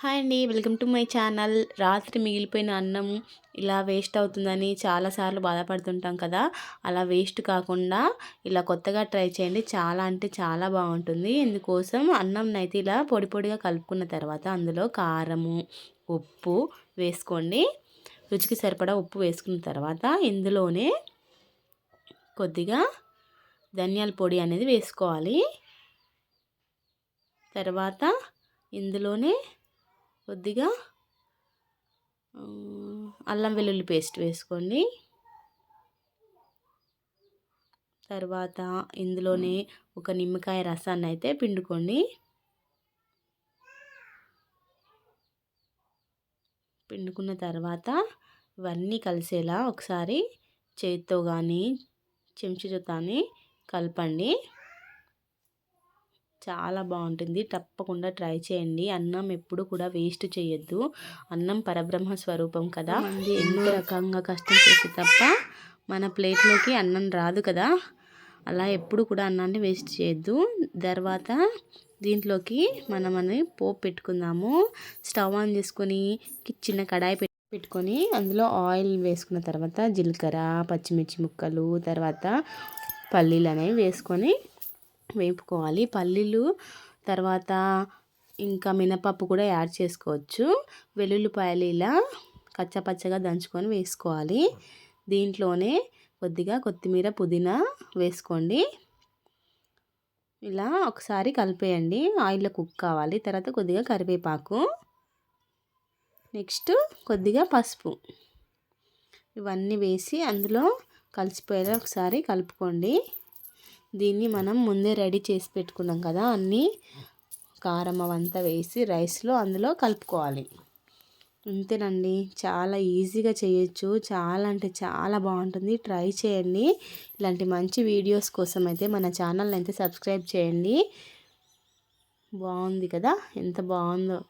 Hi అండి. Welcome to my channel. రాత్రి మిగిలిపోయిన అన్నం ఇలా వేస్ట్ అవుతుందని చాలాసార్లు బాధపడుతుంటాం కదా. అలా వేస్ట్ కాకుండా ఇలా కొత్తగా ట్రై చేయండి. చాలా అంటే చాలా బాగుంటుంది. ఇందుకోసం అన్నంనైతే ఇలా పొడి పొడిగా కలుపుకున్న తర్వాత అందులో కారము, ఉప్పు వేసుకోండి. రుచికి సరిపడా ఉప్పు వేసుకున్న తర్వాత ఇందులోనే కొద్దిగా ధనియాల పొడి అనేది వేసుకోవాలి. తర్వాత ఇందులోనే కొద్దిగా అల్లం వెల్లుల్లి పేస్ట్ వేసుకోండి. తర్వాత ఇందులోనే ఒక నిమ్మకాయ రసాన్ని అయితే పిండుకోండి. పిండుకున్న తర్వాత ఇవన్నీ కలిసేలా ఒకసారి చేత్తో కానీ చెంచాతో కానీ కలపండి. చాలా బాగుంటుంది. తప్పకుండా ట్రై చేయండి. అన్నం ఎప్పుడు కూడా వేస్ట్ చేయొద్దు. అన్నం పరబ్రహ్మ స్వరూపం కదా. ఎన్నో రకంగా కష్టం చేసి తప్ప మన ప్లేట్లోకి అన్నం రాదు కదా. అలా ఎప్పుడు కూడా అన్నాన్ని వేస్ట్ చేయొద్దు. తర్వాత దీంట్లోకి మనమని పోపు పెట్టుకుందాము. స్టవ్ ఆన్ చేసుకొని చిన్న కడాయి పెట్టుకొని అందులో ఆయిల్ వేసుకున్న తర్వాత జీలకర్ర, పచ్చిమిర్చి ముక్కలు, తర్వాత పల్లీలు అనేవి వేసుకొని వేపుకోవాలి. పల్లీలు తర్వాత ఇంకా మినపప్పు కూడా యాడ్ చేసుకోవచ్చు. వెల్లుల్లిపాయలు ఇలా కచ్చపచ్చగా దంచుకొని వేసుకోవాలి. దీంట్లోనే కొద్దిగా కొత్తిమీర, పుదీనా వేసుకోండి. ఇలా ఒకసారి కలిపేయండి. ఆయిల్లో కుక్ కావాలి. తర్వాత కొద్దిగా కరివేపాకు, నెక్స్ట్ కొద్దిగా పసుపు, ఇవన్నీ వేసి అందులో కలిసిపోయేలా ఒకసారి కలుపుకోండి. దీన్ని మనం ముందే రెడీ చేసి పెట్టుకున్నాం కదా, అన్నీ కారం అవంతా వేసి రైస్లో అందులో కలుపుకోవాలి. అంతేనండి, చాలా ఈజీగా చేయొచ్చు. చాలా అంటే చాలా బాగుంటుంది. ట్రై చేయండి. ఇలాంటి మంచి వీడియోస్ కోసం అయితే మన ఛానల్ని అయితే సబ్స్క్రైబ్ చేయండి. బాగుంది కదా, ఎంత బాగుందో.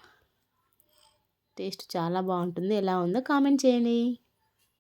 టేస్ట్ చాలా బాగుంటుంది. ఎలా ఉందో కామెంట్ చేయండి.